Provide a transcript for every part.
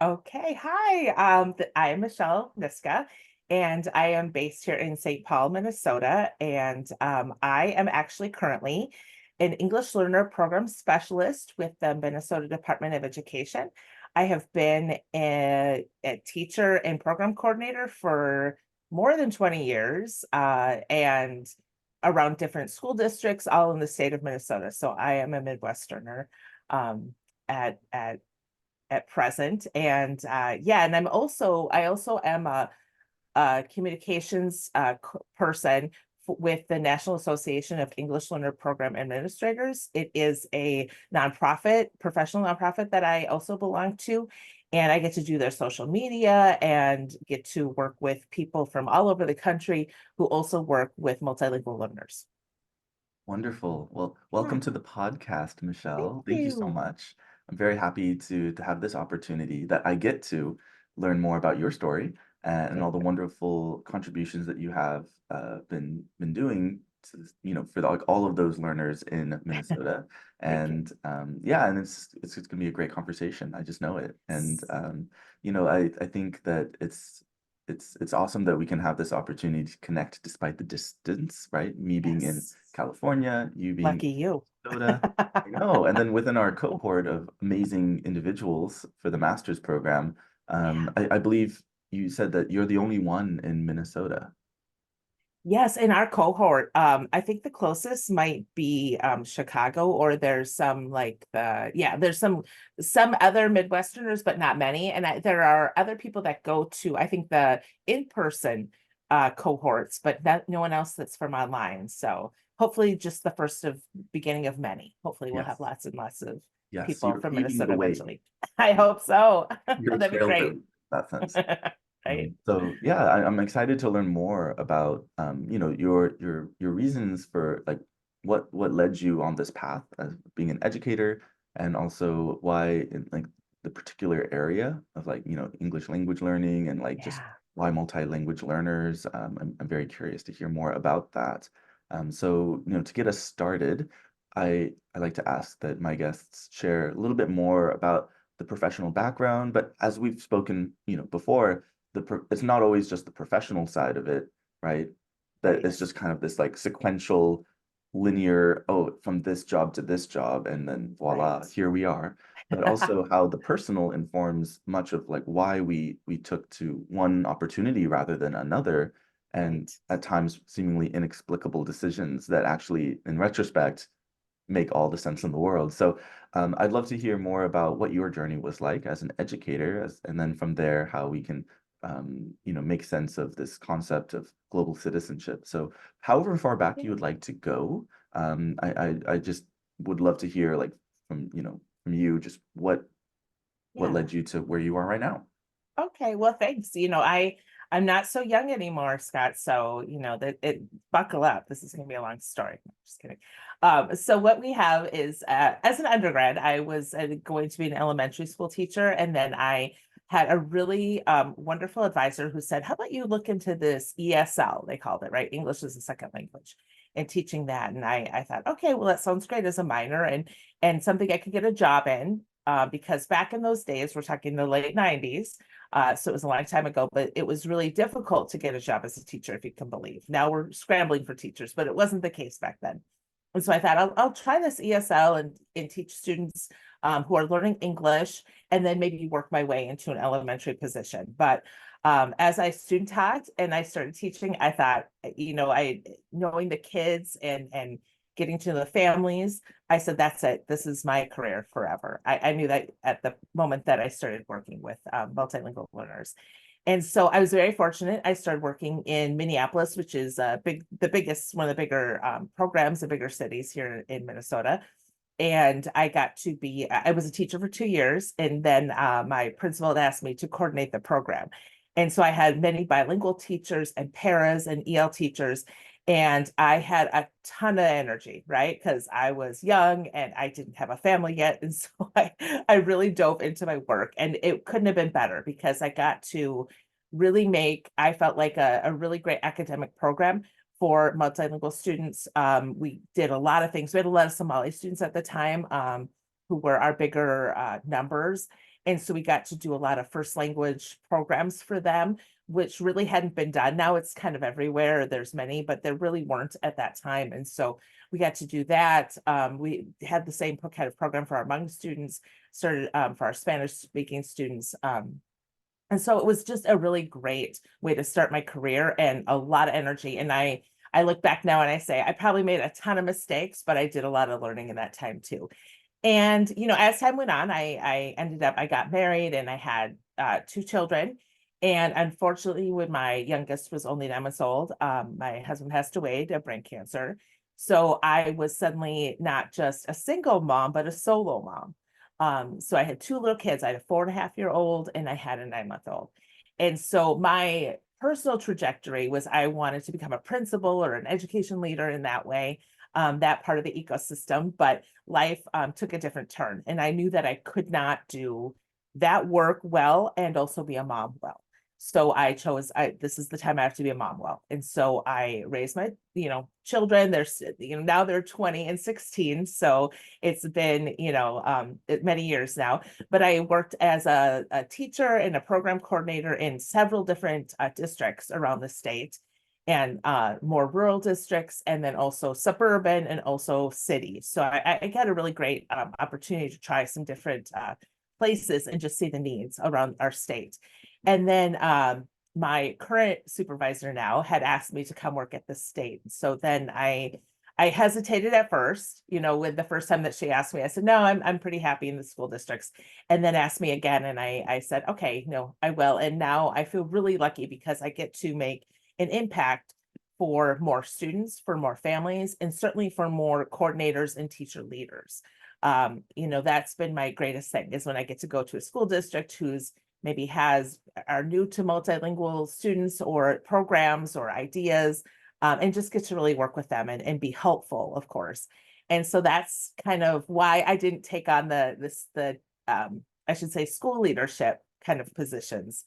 Okay, hi. I am Michelle Niska, and I am based here in St. Paul, Minnesota. And I am actually currently an English learner program specialist with the Minnesota Department of Education. I have been a teacher and program coordinator for more than 20 years, and around different school districts, all in the state of Minnesota. So I am a Midwesterner at present. And yeah, and I also am a communications person with the National Association of English Learner Program Administrators. It is a nonprofit, professional nonprofit that I also belong to. And I get to do their social media and get to work with people from all over the country who also work with multilingual learners. Wonderful. Well, Yeah, welcome to the podcast, thank Michelle. Thank you so you. much. I'm very happy to have this opportunity that I get to learn more about your story and all Thank the you. wonderful contributions that you have been doing for like all of those learners in Minnesota. Thank you. And yeah, and it's gonna be a great conversation. I just know it. And I think that it's awesome that we can have this opportunity to connect despite the distance, right? Me being in Yes. California, you being Lucky you. in Minnesota. I know. And then within our cohort of amazing individuals for the master's program, Yeah. I believe you said that you're the only one in Minnesota. Yes, in our cohort, I think the closest might be Chicago, or there's some like there's some other Midwesterners, but not many. And there are other people that go to, I think, the in-person cohorts, but no one else that's from online. So hopefully just the first of beginning of many. Hopefully we'll have Yes. lots and lots of Yes. people You're from paving the Minnesota way. eventually. I hope so. You're a That'd be trailblazer great. in that sense. Right. So yeah, I'm excited to learn more about your reasons for like what led you on this path as being an educator, and also why in like the particular area of like English language learning and like just Yeah. why multi-language learners. I'm very curious to hear more about that. So to get us started, I like to ask that my guests share a little bit more about the professional background, but as we've spoken before, it's not always just the professional side of it, right? That Right. it's just kind of this like sequential, linear, oh, from this job to this job, and then voila, Right. here we are. But also how the personal informs much of like why we took to one opportunity rather than another, and Right. at times seemingly inexplicable decisions that actually, in retrospect, make all the sense in the world. So I'd love to hear more about what your journey was like as an educator, and then from there, how we can, make sense of this concept of global citizenship. So however far back you would like to go, I just would love to hear like from you, just what Yeah. led you to where you are right now. Okay. Well, thanks. I'm not so young anymore, Scott. So, that it buckle up. This is gonna be a long story. No, just kidding. So what we have is as an undergrad, I was going to be an elementary school teacher, and then I had a really wonderful advisor who said, "How about you look into this ESL?" They called it, right? English as a second language, and teaching that. And I thought, okay, well, that sounds great as a minor and something I could get a job in. Because back in those days, we're talking the late 90s, so it was a long time ago, but it was really difficult to get a job as a teacher, if you can believe. Now we're scrambling for teachers, but it wasn't the case back then. And so I thought I'll try this ESL and teach students who are learning English, and then maybe work my way into an elementary position. But as I student taught and I started teaching, I thought, I knowing the kids and getting to the families, I said, that's it. This is my career forever. I knew that at the moment that I started working with multilingual learners. And so I was very fortunate. I started working in Minneapolis, which is one of the bigger programs, the bigger cities here in Minnesota. And I was a teacher for 2 years. And then my principal had asked me to coordinate the program. And so I had many bilingual teachers and paras and EL teachers. And I had a ton of energy, right? Because I was young and I didn't have a family yet. And so I really dove into my work, and it couldn't have been better because I got to really I felt like a really great academic program for multilingual students. We did a lot of things. We had a lot of Somali students at the time who were our bigger numbers. And so we got to do a lot of first language programs for them, which really hadn't been done. Now it's kind of everywhere. There's many, but there really weren't at that time. And so we got to do that. We had the same kind of program for our Hmong students, started for our Spanish speaking students. And so it was just a really great way to start my career and a lot of energy. And I look back now and I say I probably made a ton of mistakes, but I did a lot of learning in that time too. And as time went on, I ended up I got married and I had two children. And unfortunately, when my youngest was only 9 months old, my husband passed away to brain cancer. So I was suddenly not just a single mom, but a solo mom. So I had two little kids. I had a 4.5-year-old and I had a 9-month-old. And so my personal trajectory was I wanted to become a principal or an education leader in that way, that part of the ecosystem. But life took a different turn, and I knew that I could not do that work well and also be a mom well. So I chose this is the time I have to be a mom well. And so I raised my, children. Now they're 20 and 16. So it's been, many years now. But I worked as a teacher and a program coordinator in several different districts around the state, and more rural districts, and then also suburban and also cities. So I got a really great opportunity to try some different places and just see the needs around our state. And then my current supervisor now had asked me to come work at the state. So then I hesitated at first, with the first time that she asked me. I said, no, I'm pretty happy in the school districts. And then asked me again. And I said, okay, no, I will. And now I feel really lucky because I get to make an impact for more students, for more families, and certainly for more coordinators and teacher leaders. That's been my greatest thing, is when I get to go to a school district who's maybe are new to multilingual students or programs or ideas, and just get to really work with them and be helpful, of course. And so that's kind of why I didn't take on I should say, school leadership kind of positions,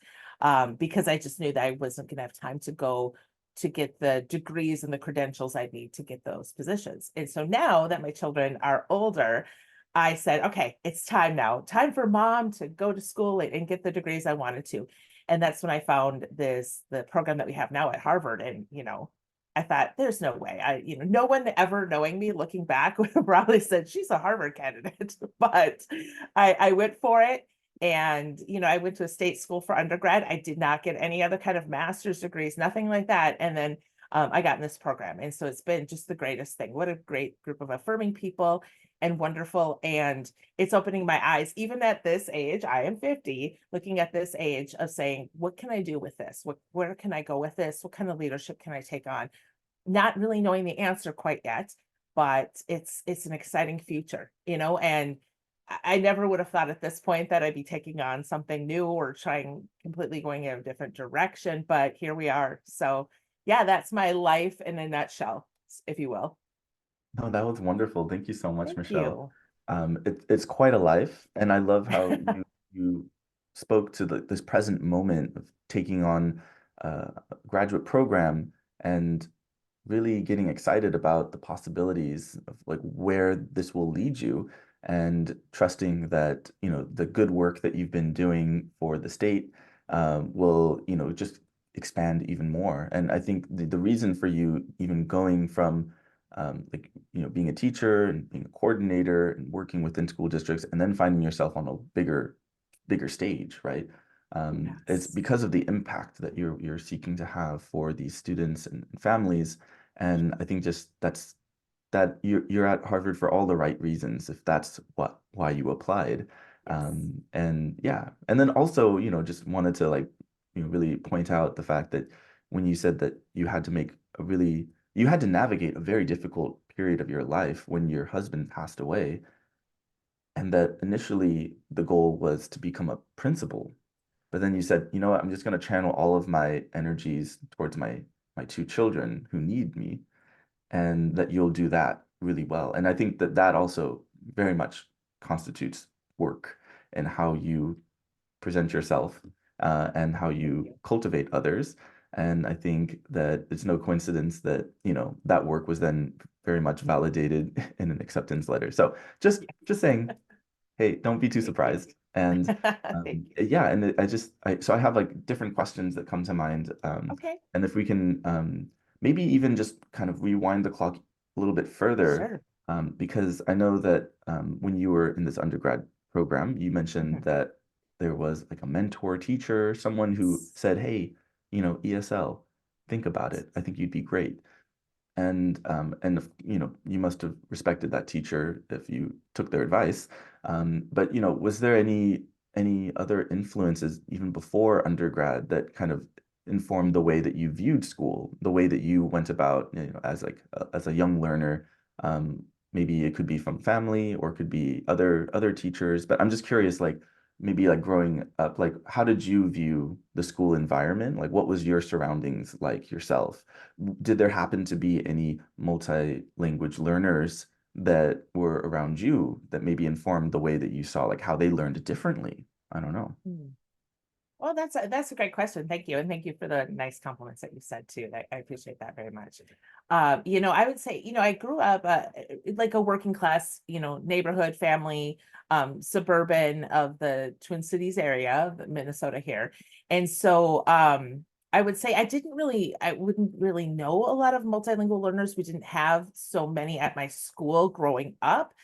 because I just knew that I wasn't going to have time to go to get the degrees and the credentials I need to get those positions. And so now that my children are older, I said, okay, it's time now. Time for mom to go to school and get the degrees I wanted to. And that's when I found the program that we have now at Harvard. And, I thought there's no way. No one ever knowing me looking back would have probably said she's a Harvard candidate, but I went for it. And, I went to a state school for undergrad. I did not get any other kind of master's degrees, nothing like that. And then I got in this program. And so it's been just the greatest thing. What a great group of affirming people, and wonderful. And it's opening my eyes, even at this age. I am 50, looking at this age of saying, what can I do with this? Where can I go with this? What kind of leadership can I take on? Not really knowing the answer quite yet, but it's an exciting future, and I never would have thought at this point that I'd be taking on something new or trying completely going in a different direction, but here we are. So yeah, that's my life in a nutshell, if you will. No, that was wonderful. Thank you so much, Thank Michelle. you. It's quite a life, and I love how you spoke to this present moment of taking on a graduate program and really getting excited about the possibilities of like where this will lead you, and trusting that, the good work that you've been doing for the state will, just expand even more. And I think the reason for you even going from like, being a teacher and being a coordinator and working within school districts and then finding yourself on a bigger stage, right? It's Yes. because of the impact that you're seeking to have for these students and families. And I think just that you're at Harvard for all the right reasons, if that's why you applied. Yes. And yeah, and then also, just wanted to like, really point out the fact that when you said that you had to navigate a very difficult period of your life when your husband passed away, and that initially the goal was to become a principal. But then you said, you know what, I'm just going to channel all of my energies towards my two children who need me, and that you'll do that really well. And I think that that also very much constitutes work and how you present yourself, and how Thank you you. cultivate others. And I think that it's no coincidence that, that work was then very much validated in an acceptance letter. So just saying, hey, don't be too Thank you. surprised. And Thank you. yeah, and so I have like different questions that come to mind. Okay, And if we can maybe even just kind of rewind the clock a little bit further, sure. because I know that when you were in this undergrad program, you mentioned Mhm. that there was like a mentor teacher, someone who said, "Hey, ESL, think about it. I think you'd be great." And you must have respected that teacher if you took their advice. But was there any other influences even before undergrad that kind of informed the way that you viewed school, the way that you went about, as like as a young learner? Maybe it could be from family or it could be other teachers. But I'm just curious, like maybe like growing up, like how did you view the school environment? Like what was your surroundings like yourself? Did there happen to be any multi-language learners that were around you that maybe informed the way that you saw, like how they learned differently? I don't know. Mm. Well, that's a great question. Thank you, and thank you for the nice compliments that you said too. I appreciate that very much. I would say, I grew up like a working class, neighborhood family, suburban of the Twin Cities area, of Minnesota here, and so I would say I wouldn't really know a lot of multilingual learners. We didn't have so many at my school growing up,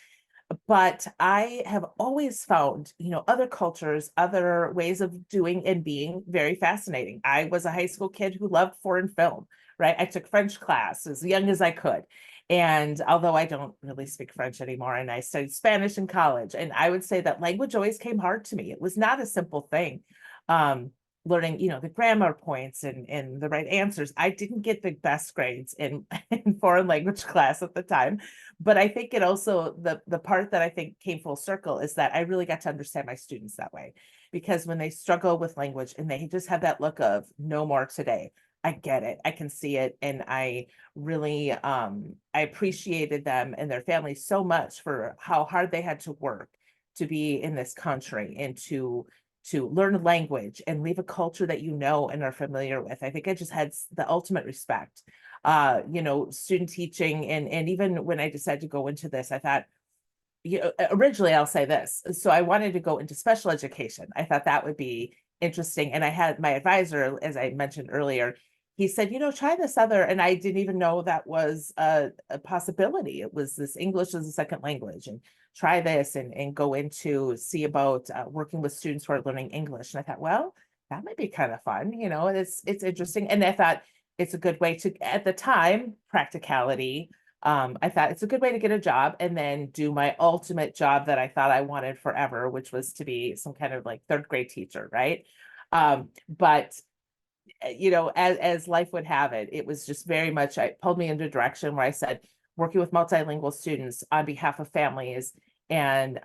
but I have always found, other cultures, other ways of doing and being very fascinating. I was a high school kid who loved foreign film, right? I took French class as young as I could. And although I don't really speak French anymore, and I studied Spanish in college, and I would say that language always came hard to me. It was not a simple thing. Um, Learning, the grammar points and the right answers. I didn't get the best grades in, in foreign language class at the time, but I think it also the part that I think came full circle is that I really got to understand my students that way, because when they struggle with language and they just have that look of no more today, I get it, I can see it, and I really I appreciated them and their families so much for how hard they had to work to be in this country and to learn a language and leave a culture that and are familiar with. I think I just had the ultimate respect. Student teaching, and even when I decided to go into this, I thought, originally I'll say this. So I wanted to go into special education. I thought that would be interesting. And I had my advisor, as I mentioned earlier, he said, try this other, and I didn't even know that was a possibility. It was this English as a second language, and try this and go into see about working with students who are learning English. And I thought, well, that might be kind of fun. It's interesting. And I thought it's a good way to, at the time, practicality. I thought it's a good way to get a job and then do my ultimate job that I thought I wanted forever, which was to be some kind of like third grade teacher, right? But as life would have it, it was just very much, it pulled me into a direction where I said, working with multilingual students on behalf of families and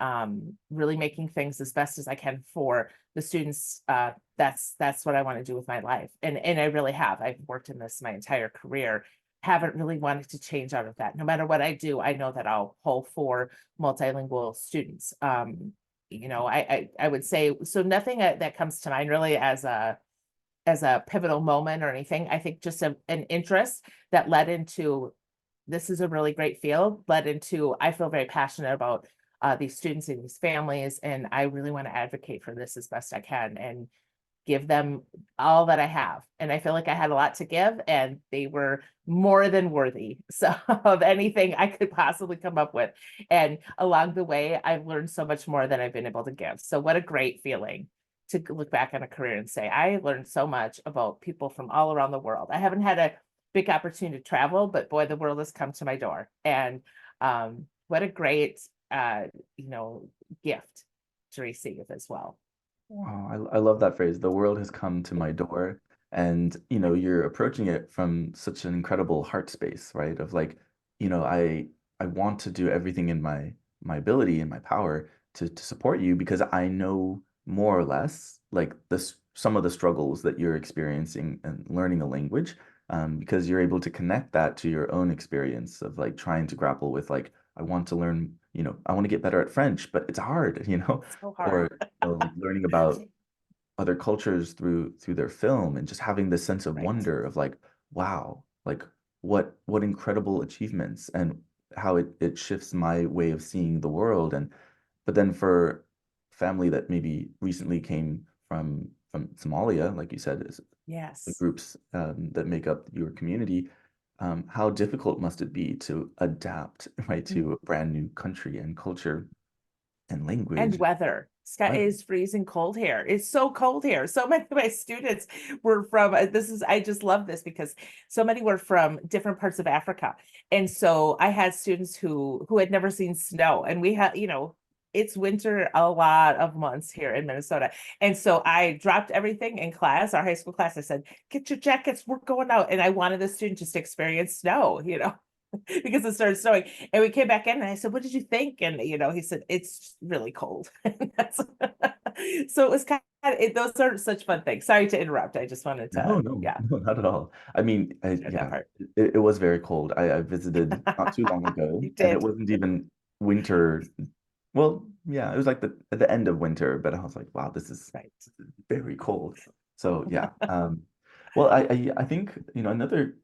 really making things as best as I can for the students. That's what I want to do with my life, and I really have. I've worked in this my entire career. Haven't really wanted to change out of that. No matter what I do, I know that I'll pull for multilingual students. I would say so. Nothing that comes to mind really as a pivotal moment or anything. I think just an interest that led into, this is a really great field, led into, I feel very passionate about these students and these families, and I really want to advocate for this as best I can and give them all that I have. And I feel like I had a lot to give, and they were more than worthy so of anything I could possibly come up with. And along the way, I've learned so much more than I've been able to give. So what a great feeling to look back on a career and say, I learned so much about people from all around the world. I haven't had a big opportunity to travel, but boy, the world has come to my door. And what a great, uh, you know, gift to receive as well. Wow, I love that phrase. The world has come to my door. And, you're approaching it from such an incredible heart space, right? Of like, I want to do everything in my ability and my power to support you because I know more or less like this some of the struggles that you're experiencing and learning a language, because you're able to connect that to your own experience of like trying to grapple with like, I want to learn, I want to get better at French, but it's hard, So or hard. like learning about other cultures through their film and just having this sense of Right. wonder of like, wow, like what incredible achievements and how it shifts my way of seeing the world. And but then family that maybe recently came from Somalia, like you said, is the Yes. groups that make up your community, how difficult must it be to adapt, right, Mm. to a brand new country and culture and And language, weather. Scott weather? is freezing cold here. It's so cold here. So many of my students were from this is I just love this because so many were from different parts of Africa. And so I had students who had never seen snow, and we had, it's winter a lot of months here in Minnesota. And so I dropped everything in class, our high school class. I said, "Get your jackets, we're going out." And I wanted the student just to experience snow, because it started snowing. And we came back in and I said, "What did you think?" And he said, "It's really cold." So it was those are such fun things. Sorry to interrupt. I just wanted No, to, no, yeah, no, not at all. I mean, share that yeah, part. it was very cold. I visited not too long ago, You and it did. wasn't even winter. Well, yeah, it was like the end of winter, but I was like, wow, Right. this is very cold. So yeah, well, I think another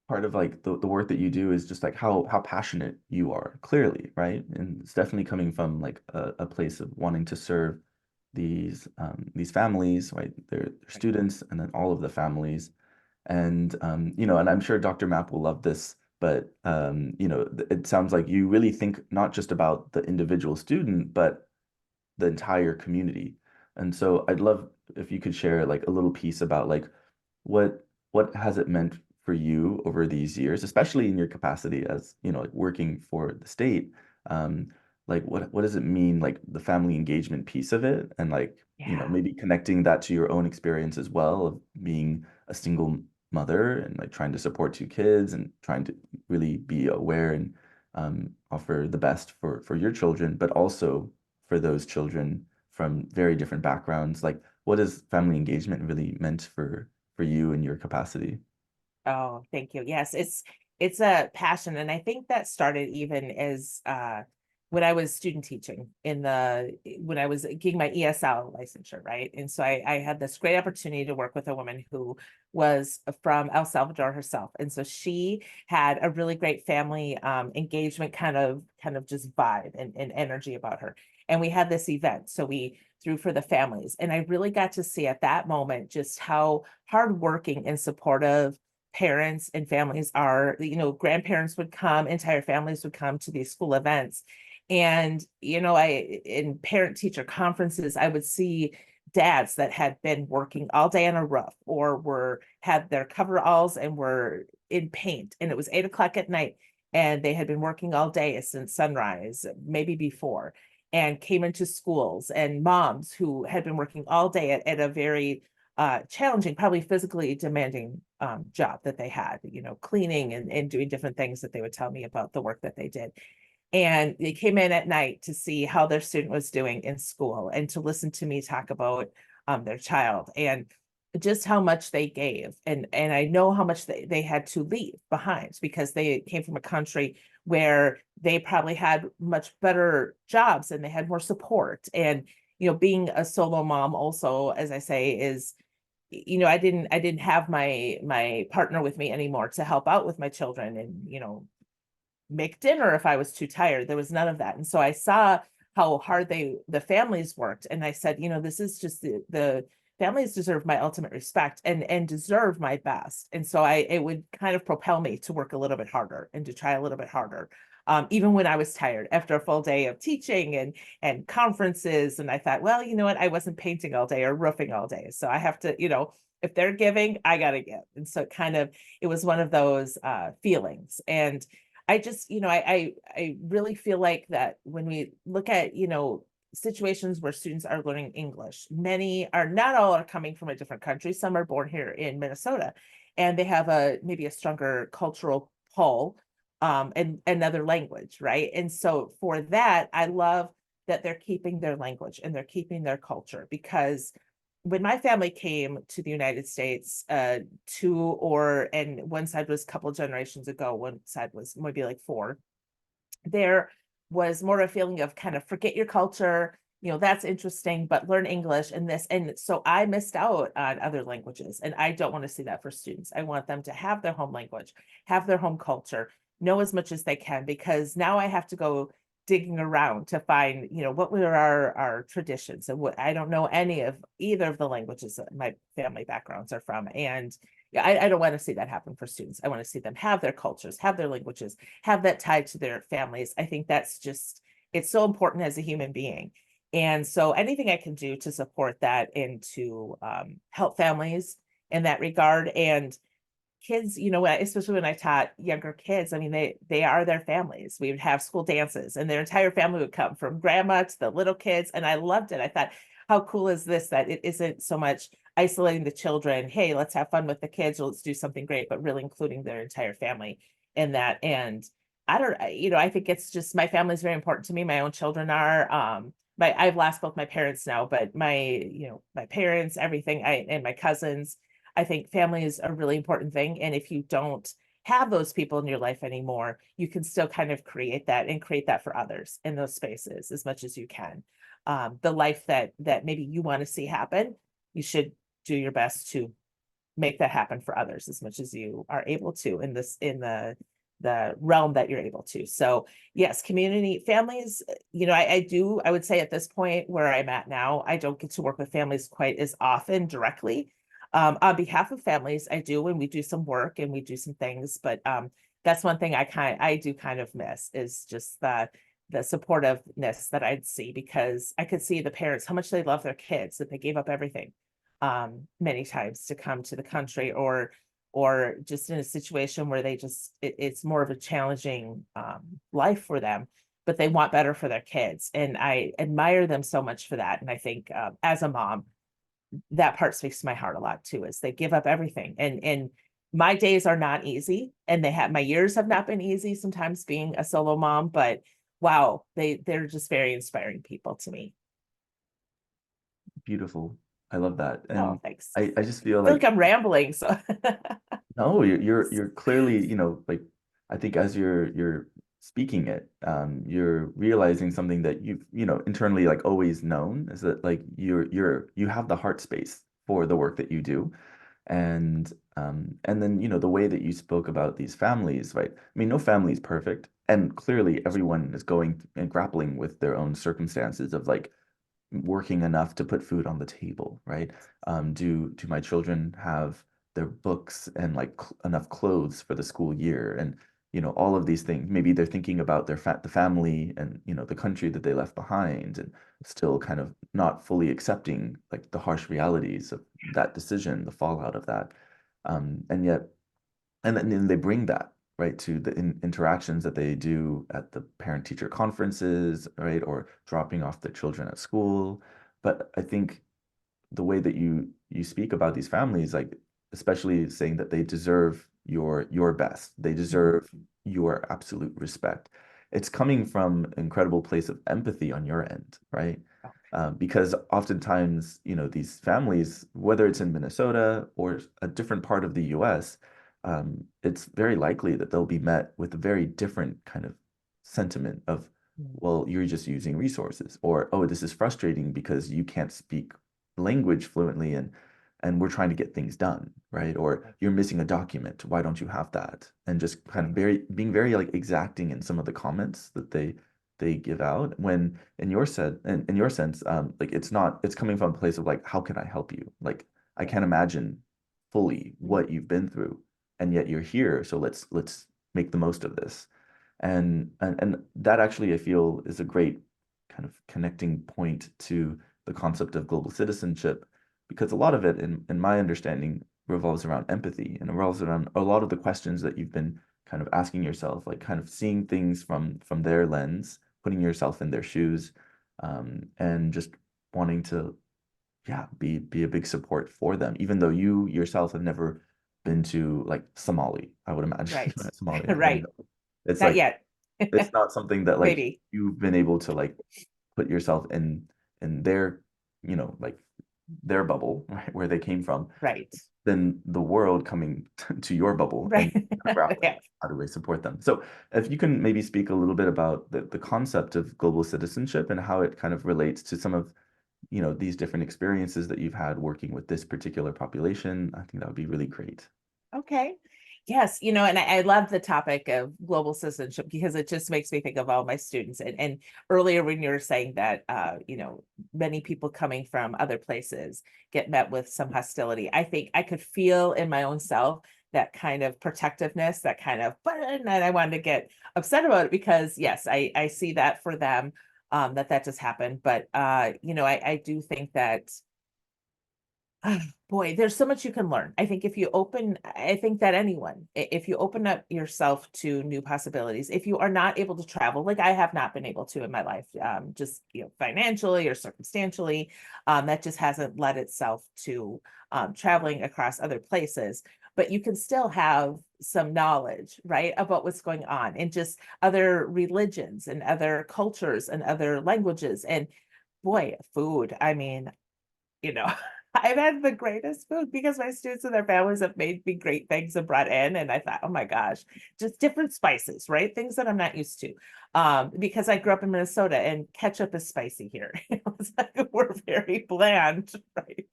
part of like the work that you do is just like how passionate you are, clearly, right? And it's definitely coming from like a place of wanting to serve these families, right? Their Right. students, and then all of the families. And and I'm sure Dr. Mapp will love this, but it sounds like you really think not just about the individual student, but the entire community. And so I'd love if you could share like a little piece about like what has it meant for you over these years, especially in your capacity as, like working for the state. Um, like what does it mean, like the family engagement piece of it, and like, Yeah. maybe connecting that to your own experience as well of being a single mother and like trying to support two kids and trying to really be aware and offer the best for your children, but also for those children from very different backgrounds. Like, what has family engagement really meant for you in your capacity? Oh, thank you. Yes, it's a passion. And I think that started even as when I was student teaching when I was getting my ESL licensure, right? And so I had this great opportunity to work with a woman who was from El Salvador herself. And so she had a really great family engagement kind of just vibe and energy about her. And we had this event. So we threw for the families. And I really got to see at that moment just how hardworking and supportive parents and families are. Grandparents would come, entire families would come to these school events. And I in parent teacher conferences, I would see dads that had been working all day on a roof or were had their coveralls and were in paint, and it was 8 o'clock at night, and they had been working all day since sunrise, maybe before, and came into schools, and moms who had been working all day at a very challenging, probably physically demanding job that they had, cleaning and doing different things that they would tell me about the work that they did. And they came in at night to see how their student was doing in school and to listen to me talk about their child and just how much they gave. And I know how much they had to leave behind because they came from a country where they probably had much better jobs and they had more support. And being a solo mom also, as I say, is I didn't have my partner with me anymore to help out with my children and make dinner if I was too tired. There was none of that. And so I saw how hard the families worked. And I said, this is just the families deserve my ultimate respect and deserve my best. And so it would kind of propel me to work a little bit harder and to try a little bit harder. Even when I was tired after a full day of teaching and conferences. And I thought, well, you know what? I wasn't painting all day or roofing all day. So I have to, if they're giving, I gotta give. And so it was one of those feelings. And I just, I really feel like that when we look at, situations where students are learning English, many are not all are coming from a different country. Some are born here in Minnesota and they have maybe a stronger cultural pull and another language, right? And so for that, I love that they're keeping their language and they're keeping their culture because when my family came to the United States, and one side was a couple of generations ago, one side was maybe like four, there was more a feeling of kind of forget your culture, that's interesting, but learn English and this. And so I missed out on other languages. And I don't want to see that for students. I want them to have their home language, have their home culture, know as much as they can, because now I have to go digging around to find, what were our traditions, and what, I don't know any of either of the languages that my family backgrounds are from. And yeah, I don't want to see that happen for students. I want to see them have their cultures, have their languages, have that tied to their families. I think that's just, it's so important as a human being. And so anything I can do to support that and to help families in that regard. And kids, especially when I taught younger kids, I mean, they are their families. We would have school dances and their entire family would come, from grandma to the little kids. And I loved it. I thought, how cool is this, that it isn't so much isolating the children? Hey, let's have fun with the kids, or let's do something great, but really including their entire family in that. And I don't, I think it's just, my family is very important to me. My own children are, I've lost both my parents now, but my parents, everything, and my cousins, I think family is a really important thing. And if you don't have those people in your life anymore, you can still kind of create that, and create that for others in those spaces as much as you can. The life that maybe you want to see happen, you should do your best to make that happen for others as much as you are able to in the realm that you're able to. So yes, community, families, I would say at this point where I'm at now, I don't get to work with families quite as often directly. On behalf of families, I do, and we do some work and we do some things, but that's one thing I do kind of miss, is just the supportiveness that I'd see, because I could see the parents, how much they love their kids, that they gave up everything many times to come to the country, or just in a situation where it's more of a challenging life for them, but they want better for their kids. And I admire them so much for that. And I think as a mom, that part speaks to my heart a lot too, is they give up everything. And my days are not easy, and my years have not been easy sometimes being a solo mom, but wow, they're just very inspiring people to me. Beautiful. I love that. Oh, And thanks. I just feel I feel like like, I'm rambling, so no, you're clearly, like, I think as you're speaking it, you're realizing something that you've, internally like always known, is that like you have the heart space for the work that you do. And then, the way that you spoke about these families, right? I mean, no family is perfect. And clearly everyone is going and grappling with their own circumstances of like working enough to put food on the table, right? Do my children have their books and like enough clothes for the school year? And all of these things. Maybe they're thinking about the family and the country that they left behind, and still kind of not fully accepting like the harsh realities of that decision, the fallout of that. And yet, and then they bring that right to the interactions that they do at the parent-teacher conferences, right, or dropping off their children at school. But I think the way that you speak about these families, like especially saying that they deserve your best, they deserve your absolute respect. It's coming from an incredible place of empathy on your end, right? Because oftentimes, these families, whether it's in Minnesota or a different part of the US, it's very likely that they'll be met with a very different kind of sentiment of, well, you're just using resources, or, oh, this is frustrating because you can't speak language fluently, and we're trying to get things done, right? Or you're missing a document. Why don't you have that? And just kind of being very like exacting in some of the comments that they give out, when in your sense, like it's coming from a place of like, how can I help you? Like, I can't imagine fully what you've been through, and yet you're here. So let's make the most of this. And that actually, I feel, is a great kind of connecting point to the concept of global citizenship, because a lot of it, in my understanding, revolves around empathy, and it revolves around a lot of the questions that you've been kind of asking yourself, like kind of seeing things from their lens, putting yourself in their shoes, and just wanting to, yeah, be a big support for them, even though you yourself have never been to like Somali, I would imagine. right. Somalia, right? Right. It's Not like, yet. it's not something that like Maybe. you've been able to like put yourself in their, like their bubble, right, where they came from, Right. then the world coming to your bubble and Right. grappling Yeah. with how do we support them. So if you can maybe speak a little bit about the concept of global citizenship and how it kind of relates to some of, these different experiences that you've had working with this particular population, I think that would be really great. Okay. Yes, and I love the topic of global citizenship because it just makes me think of all my students. And earlier when you were saying that, many people coming from other places get met with some hostility, I think I could feel in my own self that kind of protectiveness, that kind of, and I wanted to get upset about it because yes, I see that for them, that just happened. But I do think that boy, there's so much you can learn. I think that anyone, if you open up yourself to new possibilities, if you are not able to travel, like I have not been able to in my life, just financially or circumstantially, that just hasn't led itself to traveling across other places. But you can still have some knowledge, right, about what's going on and just other religions and other cultures and other languages. And boy, food. I mean, you know, I've had the greatest food because my students and their families have made me great things and brought in. And I thought, oh my gosh, just different spices, right? Things that I'm not used to. Because I grew up in Minnesota and ketchup is spicy here. It's like we're very bland, right?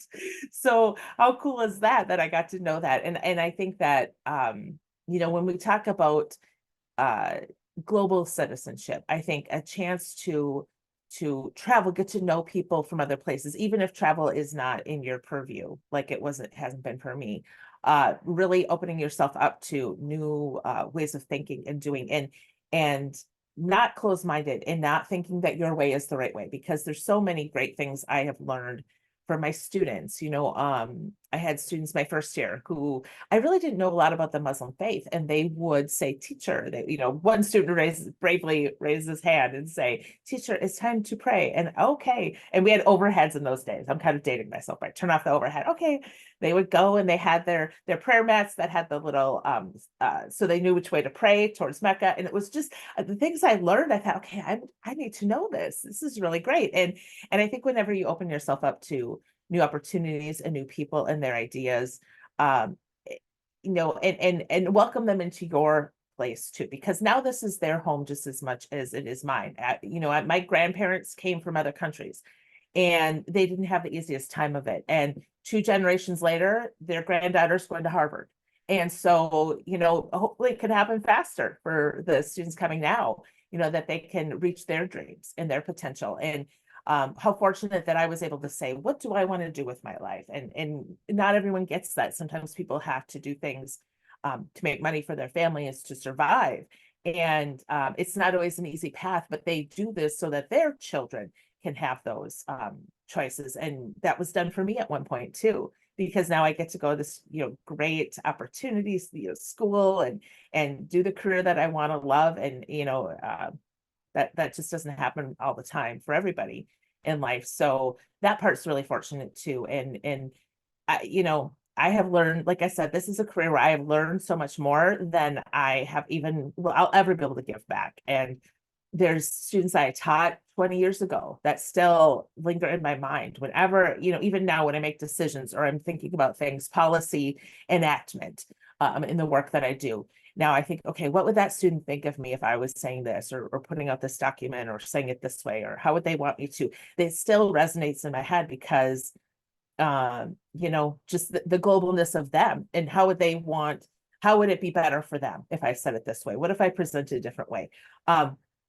So how cool is that that I got to know that? And I think that when we talk about uh, global citizenship. I think a chance to travel, get to know people from other places, even if travel is not in your purview, like it hasn't been for me. Really opening yourself up to new ways of thinking and doing, and not closed-minded and not thinking that your way is the right way, because there's so many great things I have learned from my students. I had students my first year who I really didn't know a lot about the Muslim faith, and they would say, "Teacher," one student bravely raised his hand and say, "Teacher, it's time to pray." And okay, and we had overheads in those days. I'm kind of dating myself, right? Turn off the overhead. Okay, they would go and they had their prayer mats that had the little so they knew which way to pray towards Mecca, and it was just the things I learned. I thought, okay, I need to know this. This is really great, and I think whenever you open yourself up to new opportunities and new people and their ideas, um, and welcome them into your place too, because now this is their home just as much as it is mine. My grandparents came from other countries and they didn't have the easiest time of it. And 2 generations later, their granddaughter's going to Harvard. And so, hopefully it can happen faster for the students coming now, that they can reach their dreams and their potential. And how fortunate that I was able to say, what do I want to do with my life? And not everyone gets that. Sometimes people have to do things to make money for their families to survive. And it's not always an easy path, but they do this so that their children can have those choices. And that was done for me at one point too, because now I get to go to this, great opportunities, school and do the career that I want to love. And, that just doesn't happen all the time for everybody in life. So that part's really fortunate too. And I have learned, like I said, this is a career where I have learned so much more than I have I'll ever be able to give back. And there's students I taught 20 years ago that still linger in my mind whenever, even now when I make decisions or I'm thinking about things, policy enactment, in the work that I do. Now I think, okay, what would that student think of me if I was saying this or putting out this document or saying it this way, or how would they want me to? It still resonates in my head because just the globalness of them and how would it be better for them if I said it this way? What if I presented a different way?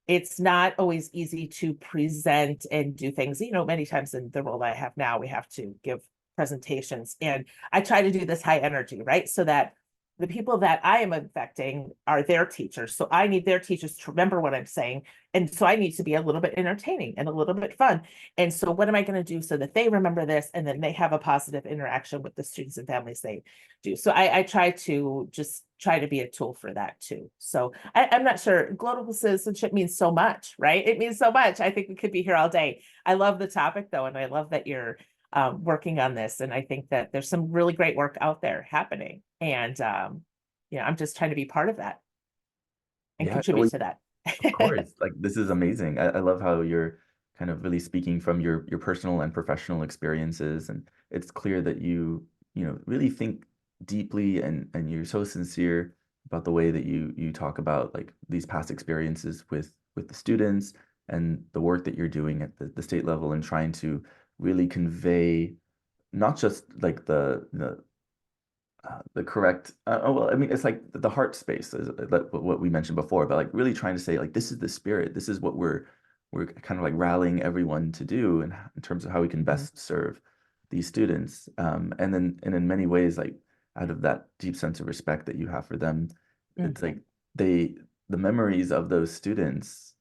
It's not always easy to present and do things, many times in the role I have now, we have to give presentations. And I try to do this high energy, right? So that the people that I am affecting are their teachers. So I need their teachers to remember what I'm saying. And so I need to be a little bit entertaining and a little bit fun. And so what am I going to do so that they remember this and then they have a positive interaction with the students and families they do? So I try to be a tool for that too. So I'm not sure. Global citizenship means so much, right? It means so much. I think we could be here all day. I love the topic though, and I love that you're working on this. And I think that there's some really great work out there happening. And I'm just trying to be part of that and Yeah, well, contribute to that. of course. Like this is amazing. I love how you're kind of really speaking from your personal and professional experiences, and it's clear that you really think deeply and you're so sincere about the way that you talk about like these past experiences with the students and the work that you're doing at the state level and trying to really convey not just like the the correct well, I mean, it's like the heart space is like what we mentioned before, but like really trying to say like this is the spirit, this is what we're kind of like rallying everyone to do in terms of how we can Mhm. best serve these students. And then and in many ways, like out of that deep sense of respect that you have for them, it's like Mhm. they the memories of those students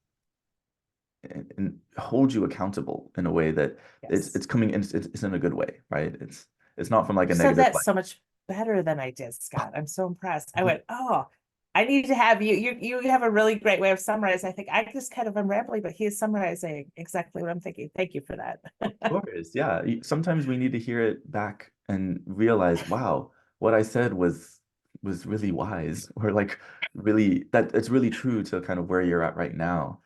and hold you accountable in a way that Yes. it's coming in, it's in a good way, right? It's not from like You a said negative that like, so much better than I did, Scott. I'm so impressed. I went, oh, I need to have you. You have a really great way of summarizing. I think I just kind of am rambling, but he is summarizing exactly what I'm thinking. Thank you for that. of course, yeah. Sometimes we need to hear it back and realize, wow, what I said was really wise, or like really that it's really true to kind of where you're at right now.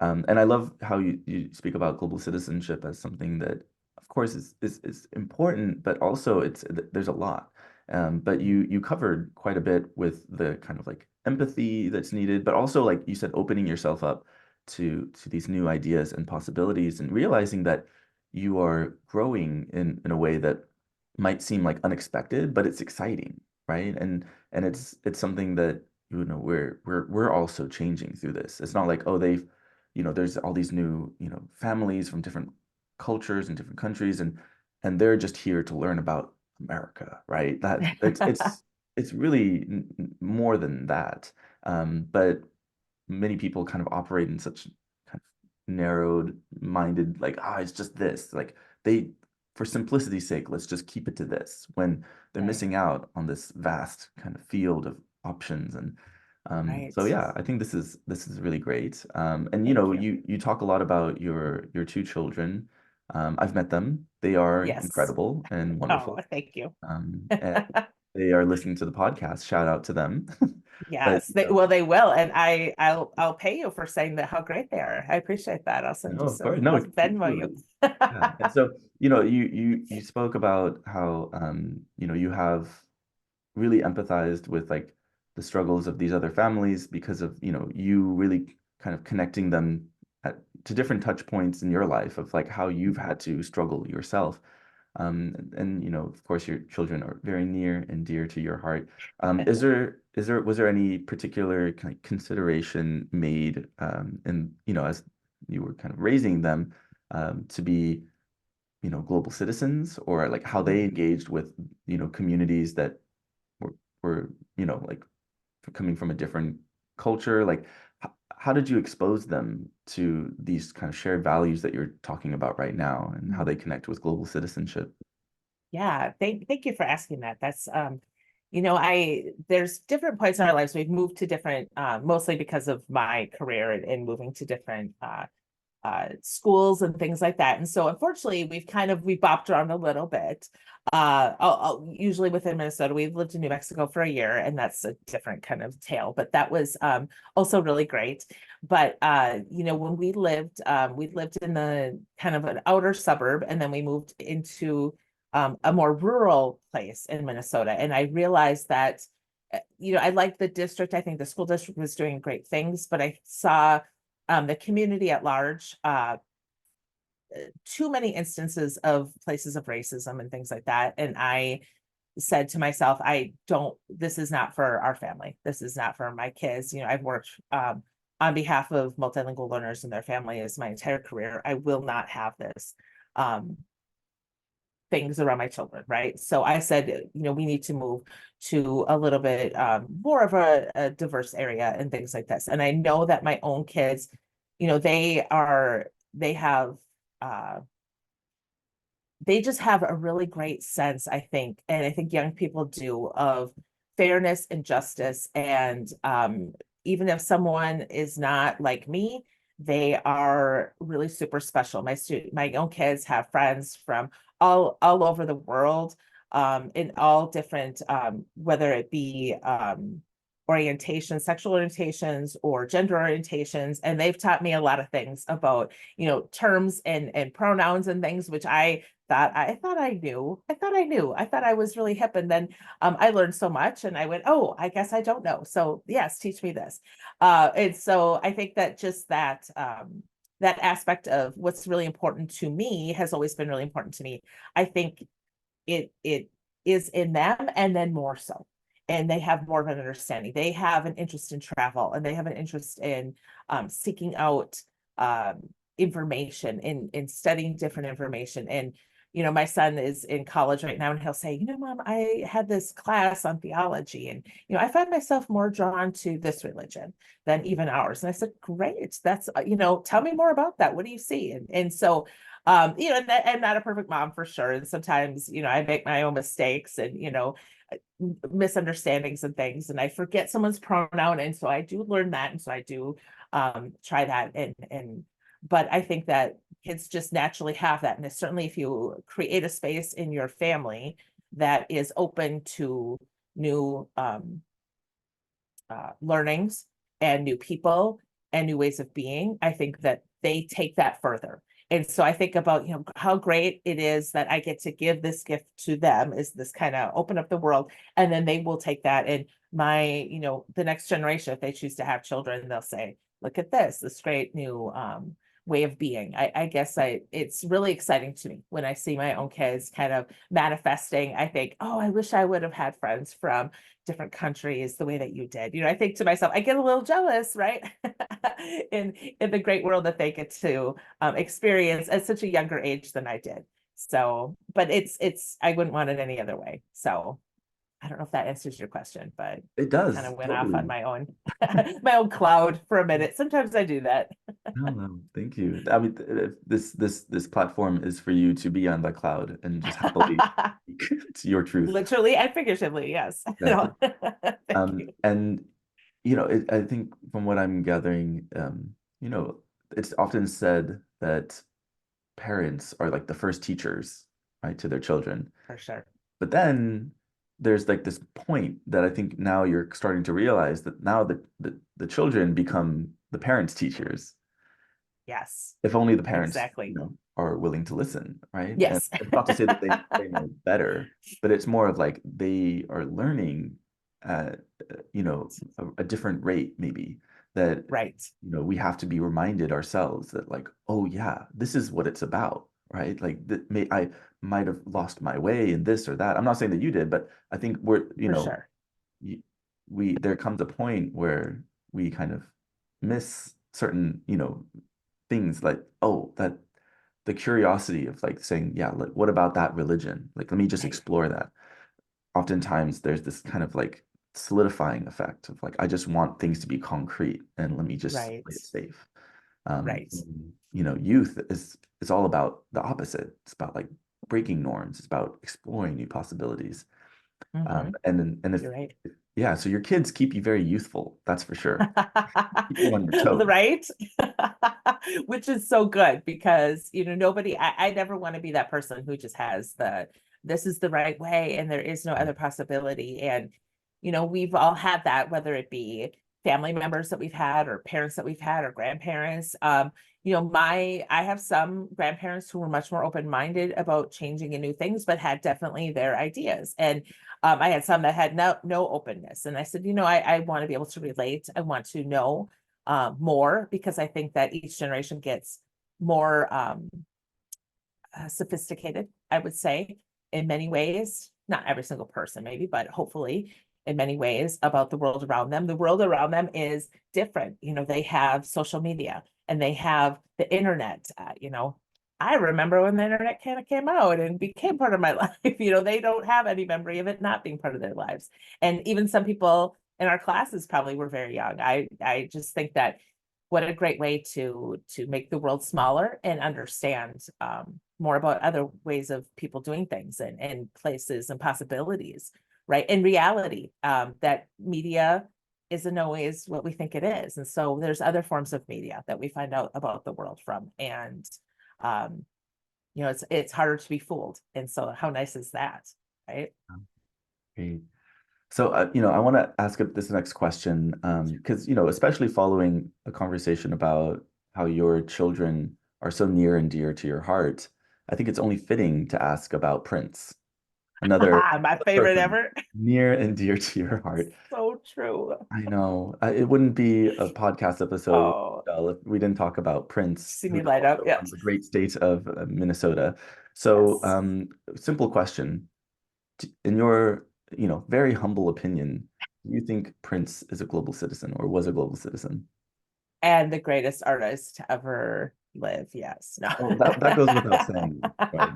And I love how you speak about global citizenship as something that, of course, is important, but also there's a lot. But you covered quite a bit with the kind of like empathy that's needed, but also like you said, opening yourself up to these new ideas and possibilities, and realizing that you are growing in a way that might seem like unexpected, but it's exciting, right? And it's something that we're also changing through this. It's not like, oh, they've, there's all these new, families from different cultures and different countries, and they're just here to learn about America, right? That it's really more than that. But many people kind of operate in such kind of narrowed minded, like, ah, it's just this. Like they, for simplicity's sake, let's just keep it to this when they're Right, missing out on this vast kind of field of options. And right. so yeah, I think this is really great. And Thank you. you talk a lot about your two children. I've met them. They are Yes. incredible and Oh, wonderful. thank you. And they are listening to the podcast. Shout out to them. But Yes, well, they will, and I'll pay you for saying that how great they are. I appreciate that. I'll send no, you of course, some. no, I'll Venmo truly. you. Yeah. And so, you spoke about how you have really empathized with like the struggles of these other families because of, you really kind of connecting them to different touch points in your life of like how you've had to struggle yourself. And of course, your children are very near and dear to your heart. Was there any particular kind of consideration made in, as you were kind of raising them to be, global citizens, or like how they engaged with, communities that were like coming from a different culture? Like, how did you expose them to these kind of shared values that you're talking about right now, and how they connect with global citizenship? Yeah, thank you for asking that. That's I there's different points in our lives. We've moved to different, mostly because of my career and moving to different schools and things like that. And so unfortunately, we bopped around a little bit. Usually within Minnesota, we've lived in New Mexico for a year, and that's a different kind of tale. But that was also really great. But when we lived in the kind of an outer suburb, and then we moved into a more rural place in Minnesota. And I realized that, I liked the district. I think the school district was doing great things, but I saw the community at large, too many instances of places of racism and things like that. And I said to myself, this is not for our family. This is not for my kids. I've worked on behalf of multilingual learners and their families my entire career. I will not have this. Things around my children, right? So I said, we need to move to a little bit more of a diverse area and things like this. And I know that my own kids, they have uh, they just have a really great sense, I think, and I think young people do, of fairness and justice. And even if someone is not like me, they are really super special. My own kids have friends from all over the world, in all different, whether it be orientations, sexual orientations, or gender orientations, and they've taught me a lot of things about, terms and pronouns and things, which I thought I knew. I thought I was really hip. And then I learned so much, and I went, oh, I guess I don't know. So yes, teach me this. And so I think that just that aspect of what's really important to me has always been really important to me. I think it is in them, and then more so. And they have more of an understanding. They have an interest in travel, and they have an interest in seeking out information, in studying different information. And my son is in college right now, and he'll say, Mom, I had this class on theology, and I find myself more drawn to this religion than even ours. And I said, great, that's tell me more about that. What do you see? And so and I'm not a perfect mom for sure. And sometimes, I make my own mistakes and, misunderstandings and things, and I forget someone's pronoun. And so I do learn that. And so I do try that. But I think that kids just naturally have that. And certainly if you create a space in your family that is open to new learnings and new people and new ways of being, I think that they take that further. And so I think about, how great it is that I get to give this gift to them, is this kind of open up the world. And then they will take that, and the next generation, if they choose to have children, they'll say, look at this great new way of being. I guess it's really exciting to me when I see my own kids kind of manifesting. I think, oh, I wish I would have had friends from different countries the way that you did. I think to myself, I get a little jealous, right? in the great world that they get to experience at such a younger age than I did. So, but it's I wouldn't want it any other way. So I don't know if that answers your question, but It I kind does, of went off on totally. my own my own cloud for a minute. Sometimes I do that. No, no, thank you. I mean, this platform is for you to be on the cloud and just happily speak to your truth. Literally and figuratively, yes. Exactly. Thank you. And I think from what I'm gathering, it's often said that parents are like the first teachers, right, to their children. For sure. But then there's like this point that I think now you're starting to realize that now the children become the parents' teachers, Yes, if only the parents, exactly. are willing to listen, right? And Yes. it's not to say that they know better, but it's more of like they are learning at a different rate, maybe, that Right. we have to be reminded ourselves that, like, oh yeah, this is what it's about, right? Like that I might have lost my way in this or that. I'm not saying that you did, but I think For sure. there comes a point where we kind of miss certain, things, like, oh, that the curiosity of like saying, yeah, like, what about that religion? Like, let me just Right. explore that. Oftentimes there's this kind of like solidifying effect of like, I just want things to be concrete and let me just Right. play it safe. Right. Youth is all about the opposite. It's about like breaking norms. It's about exploring new possibilities. Hmm. And if You're right. yeah, so your kids keep you very youthful, that's for sure. Keep you on your toes. Right. Which is so good because, I never want to be that person who just has this is the right way and there is no other possibility. And, we've all had that, whether it be family members that we've had or parents that we've had or grandparents. I have some grandparents who were much more open-minded about changing and new things, but had definitely their ideas. And I had some that had no openness. And I said, I want to be able to relate. I want to know more, because I think that each generation gets more sophisticated, I would say, in many ways. Not every single person, maybe, but hopefully in many ways about the world around them. The world around them is different. They have social media and they have the internet. I remember when the internet kind of came out and became part of my life. They don't have any memory of it not being part of their lives. And even some people in our classes probably were very young. I just think that what a great way to make the world smaller and understand more about other ways of people doing things and places and possibilities, right? In reality, that media isn't always what we think it is. And so there's other forms of media that we find out about the world from. And um, it's harder to be fooled. And so how nice is that, right? Great. So, I want to ask this next question, because, especially following a conversation about how your children are so near and dear to your heart, I think it's only fitting to ask about Prince, another My favorite person ever. near and dear to your heart. So true. I know. It wouldn't be a podcast episode, Oh, Michelle, if we didn't talk about Prince, see me who's light up. also from Yes. the great state of Minnesota. So, Yes. simple question. in your, very humble opinion, do you think Prince is a global citizen or was a global citizen? And the greatest artist to ever live. Yes. No. Well, that goes without saying, right?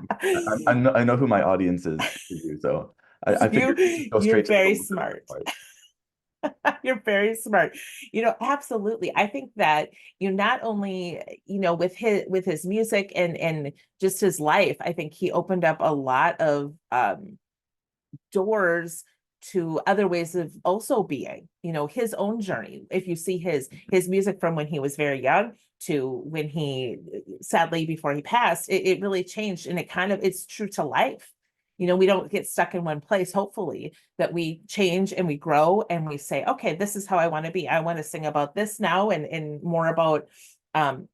I know who my audience is for you, so I You figured just go you're straight to the very global citizen smart. part. You're very smart. Absolutely. I think that not only, with his music and just his life, I think he opened up a lot of doors to other ways of also being, his own journey. If you see his music from when he was very young to when he, sadly, before he passed, it really changed, and it's true to life. We don't get stuck in one place, hopefully, that we change and we grow and we say, okay, this is how I want to be. I want to sing about this now, and more about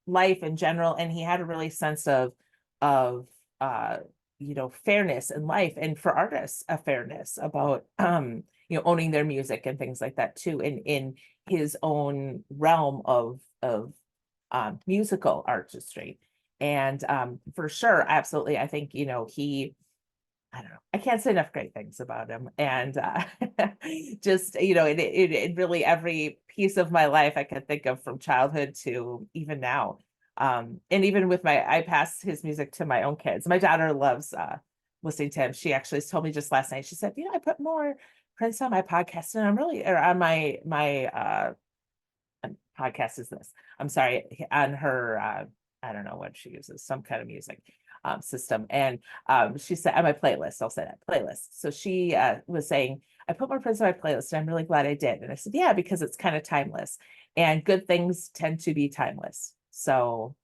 life in general. And he had a really sense of uh fairness in life, and for artists, a fairness about owning their music and things like that too, in his own realm of musical artistry. And for sure, absolutely, I think he, I don't know, I can't say enough great things about him. And just it really, every piece of my life I could think of, from childhood to even now. And even with I pass his music to my own kids. My daughter loves listening to him. She actually told me just last night, she said, I put more Prince on my podcast, and I'm really, or on my podcast is this, I'm sorry, on her I don't know what she uses, some kind of music system. And she said, on my playlist, I'll say that, playlist. So she was saying, I put more Prince on my playlist, and I'm really glad I did. And I said, yeah, because it's kind of timeless, and good things tend to be timeless. So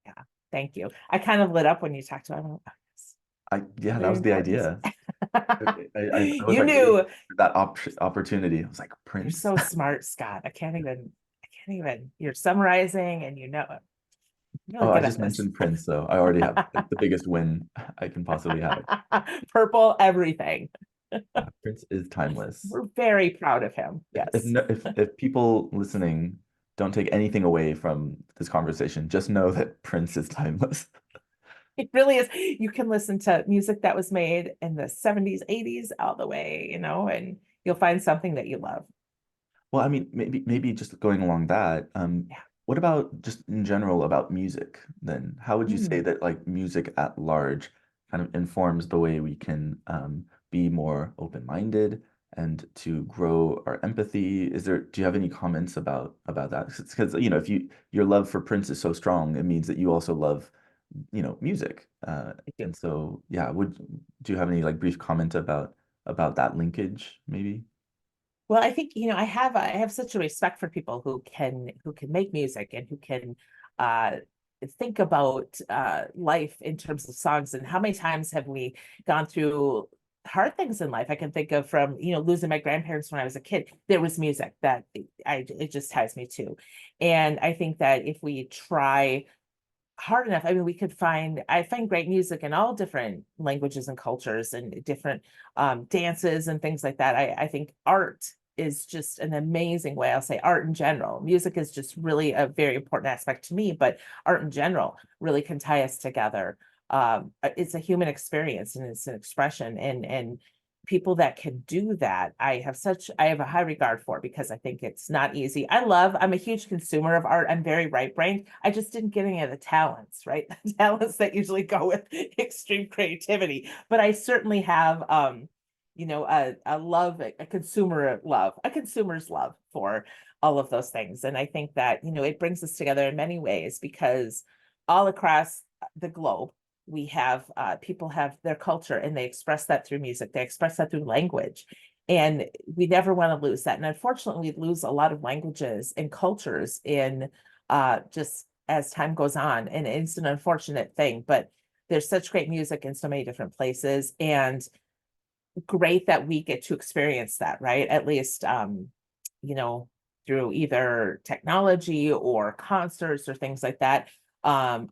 yeah, thank you. I kind of lit up when you talked about him. Yeah, that Very was the important. idea. I was You like waiting knew. for that opportunity. I was like, You're Prince? so smart, Scott. You're summarizing, and really Oh, I good at just this. mentioned Prince, so I already have like the biggest win I can possibly have. Purple everything. Yeah, Prince is timeless. We're very proud of him. If Yes. no, if people listening don't take anything away from this conversation, just know that Prince is timeless. It really is. You can listen to music that was made in the 70s, 80s, all the way, and you'll find something that you love. Well, I mean, maybe just going along that, Yeah. what about just in general about music then? How would you say Mm. that like music at large kind of informs the way we can be more open-minded and to grow our empathy? Do you have any comments about that? Because if your love for Prince is so strong, it means that you also love, music. I do. And so yeah, do you have any like brief comment about that linkage, maybe? Well, I think, I have such a respect for people who can make music, and who can uh think about life in terms of songs. And how many times have we gone through hard things in life? I can think of, from losing my grandparents when I was a kid. There was music that it just ties me to. And I think that if we try hard enough, I mean, I find great music in all different languages and cultures, and different dances and things like that. I think art is just an amazing way. I'll say art in general. Music is just really a very important aspect to me, but art in general really can tie us together. It's a human experience, and it's an expression, and people that can do that, I have a high regard for, because I think it's not easy. I'm a huge consumer of art. I'm very right-brained. I just didn't get any of the talents, right? The talents that usually go with extreme creativity. But I certainly have a love, a consumer's love for all of those things. And I think that, it brings us together in many ways, because all across the globe, people have their culture, and they express that through music. They express that through language. And we never want to lose that. And unfortunately, we lose a lot of languages and cultures in just as time goes on. And it's an unfortunate thing, but there's such great music in so many different places, and great that we get to experience that, right? At least you know, through either technology or concerts or things like that. So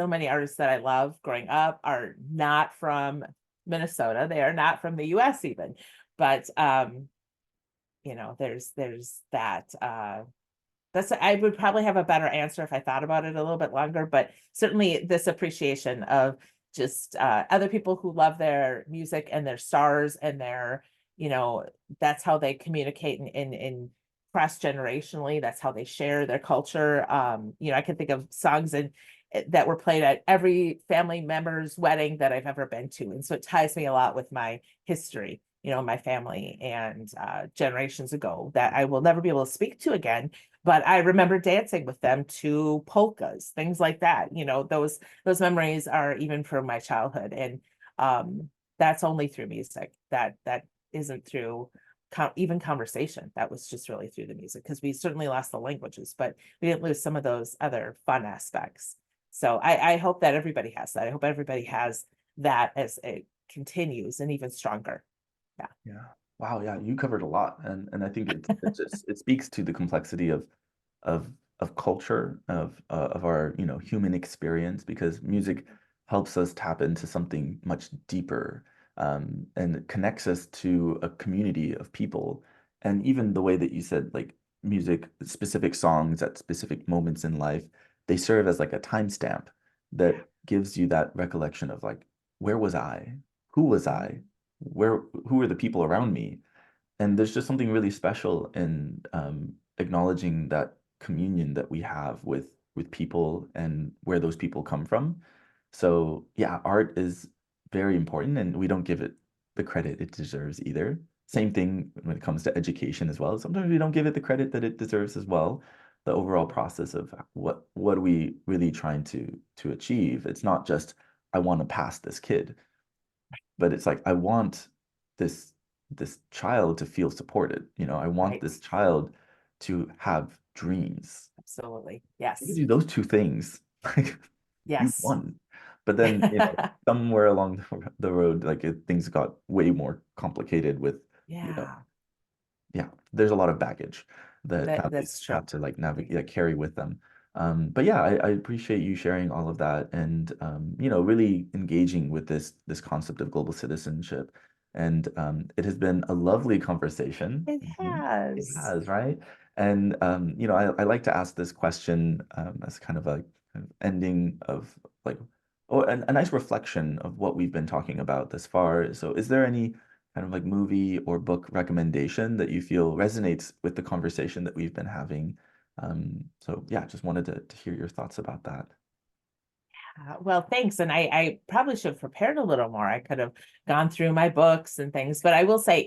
many artists that I love growing up are not from Minnesota. They are not from the US even. But there's that I would probably have a better answer if I thought about it a little bit longer, but certainly this appreciation of just other people who love their music and their stars and their, you know, that's how they communicate in cross generationally. That's how they share their culture. You know, I can think of songs that were played at every family member's wedding that I've ever been to. And so it ties me a lot with my history, you know, my family and generations ago that I will never be able to speak to again. But I remember dancing with them to polkas, things like that. You know, those memories are even from my childhood. And that's only through music. That isn't through even conversation. That was just really through the music, because we certainly lost the languages, but we didn't lose some of those other fun aspects. So I hope that everybody has that. I hope everybody has that as it continues and even stronger. Yeah. Yeah. Wow. Yeah. You covered a lot, and I think it just it speaks to the complexity of of culture of our human experience, because music helps us tap into something much deeper, and it connects us to a community of people. And even the way that you said, like, music, specific songs at specific moments in life, they serve as like a timestamp that gives you that recollection of, like, where was I? Who was I? Who were the people around me? And there's just something really special in acknowledging that communion that we have with people and where those people come from. So yeah, art is very important, and we don't give it the credit it deserves either. Same thing when it comes to education as well. Sometimes we don't give it the credit that it deserves as well. The overall process of what are we really trying to achieve? It's not just, I want to pass this kid, but it's like, I want this child to feel supported. I want Right. this child to have dreams. Absolutely. You can Yes. do those two things, like, you Yes. won. But then, somewhere along the road, like, things got way more complicated with, you know, Yeah, yeah, there's a lot of baggage that families that's have true. to, like, navigate, like, carry with them. But yeah, I appreciate you sharing all of that, and really engaging with this concept of global citizenship. And it has been a lovely conversation. It It has. has, right? And I like to ask this question as kind of a kind of ending of, like, or a nice reflection of what we've been talking about this far. So is there any kind of like movie or book recommendation that you feel resonates with the conversation that we've been having? So yeah, just wanted to hear your thoughts about that. Well, thanks. And I probably should have prepared a little more. I could have gone through my books and things, but I will say,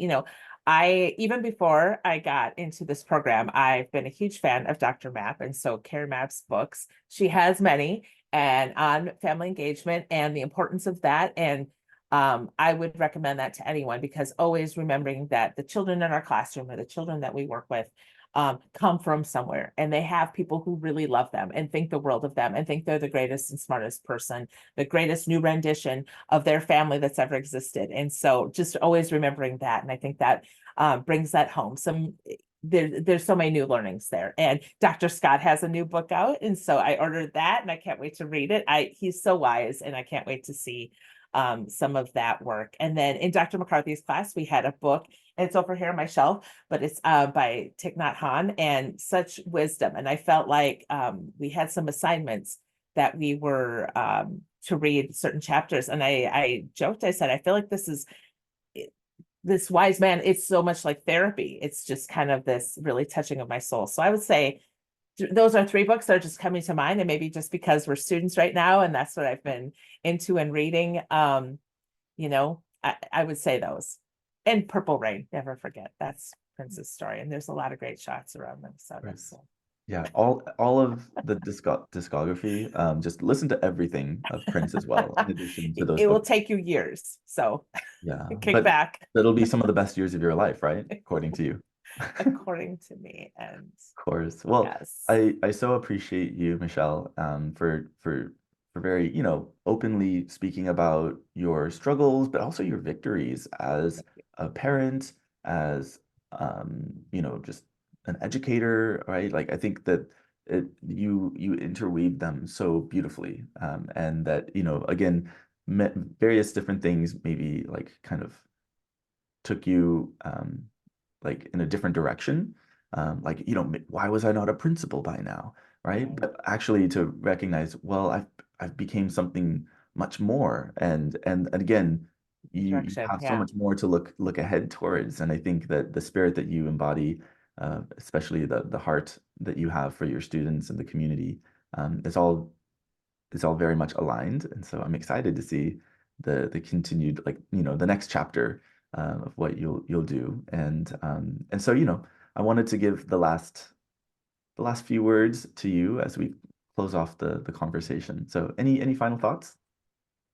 I, even before I got into this program, I've been a huge fan of Dr. Mapp. And so Carrie Mapp's books, she has many, and on family engagement and the importance of that. And I would recommend that to anyone, because always remembering that the children in our classroom or the children that we work with come from somewhere, and they have people who really love them and think the world of them and think they're the greatest and smartest person, the greatest new rendition of their family that's ever existed. And so just always remembering that. And I think that brings that home. There's so many new learnings there. And Dr. Scott has a new book out. And so I ordered that and I can't wait to read it. He's so wise, and I can't wait to see some of that work. And then in Dr. McCarthy's class, we had a book, and it's over here on my shelf, but it's by Thich Nhat Hanh, and such wisdom. And I felt like we had some assignments that we were to read certain chapters. And I joked, I said, I feel like this wise man, it's so much like therapy. It's just kind of this really touching of my soul. So I would say those are three books that are just coming to mind, and maybe just because we're students right now and that's what I've been into and reading. I would say those. And Purple Rain, never forget. That's Prince's story, and there's a lot of great shots around Minnesota. Right. So Yeah, all of the discography. Just listen to everything of Prince as well, in addition to those it will books. take you years. So Yeah, kick but back, that'll be some of the best years of your life, right? According to you. according to me. And Course. Well, yes, I so appreciate you, Michelle, for very, openly speaking about your struggles, but also your victories as a parent, as just an educator, right? Like, I think that you interweave them so beautifully, and that, again, various different things maybe, like, kind of took you like in a different direction. Like, why was I not a principal by now? Right. right. But actually to recognize, well, I've became something much more. And again, you Direction. have so Yeah. much more to look ahead towards. And I think that the spirit that you embody, especially the heart that you have for your students and the community, is all very much aligned. And so I'm excited to see the continued, like, the next chapter of what you'll do. And so, I wanted to give the last few words to you as we close off the conversation. So any final thoughts?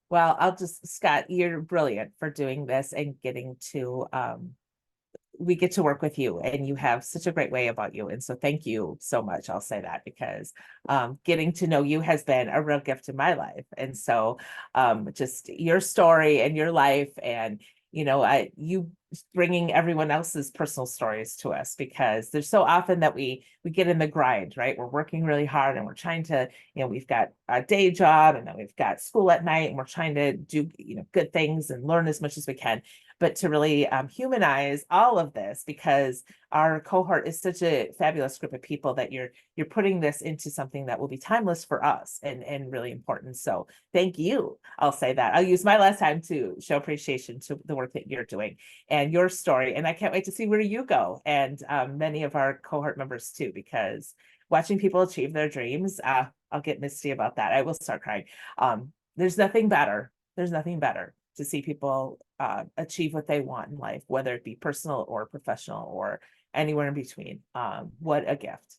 Well, Scott, you're brilliant for doing this and getting to we get to work with you, and you have such a great way about you. And so thank you so much. I'll say that because getting to know you has been a real gift in my life. And so just your story and your life, and you bringing everyone else's personal stories to us, because there's so often that we get in the grind, right? We're working really hard and we're trying to, we've got a day job, and then we've got school at night, and we're trying to do, good things and learn as much as we can. But to really humanize all of this, because our cohort is such a fabulous group of people, that you're putting this into something that will be timeless for us, and really important. So thank you. I'll say that. I'll use my last time to show appreciation to the work that you're doing and your story. And I can't wait to see where you go, and many of our cohort members too, because watching people achieve their dreams, I'll get misty about that. I will start crying. There's nothing better. There's nothing better to see people achieve what they want in life, whether it be personal or professional or anywhere in between. What a gift.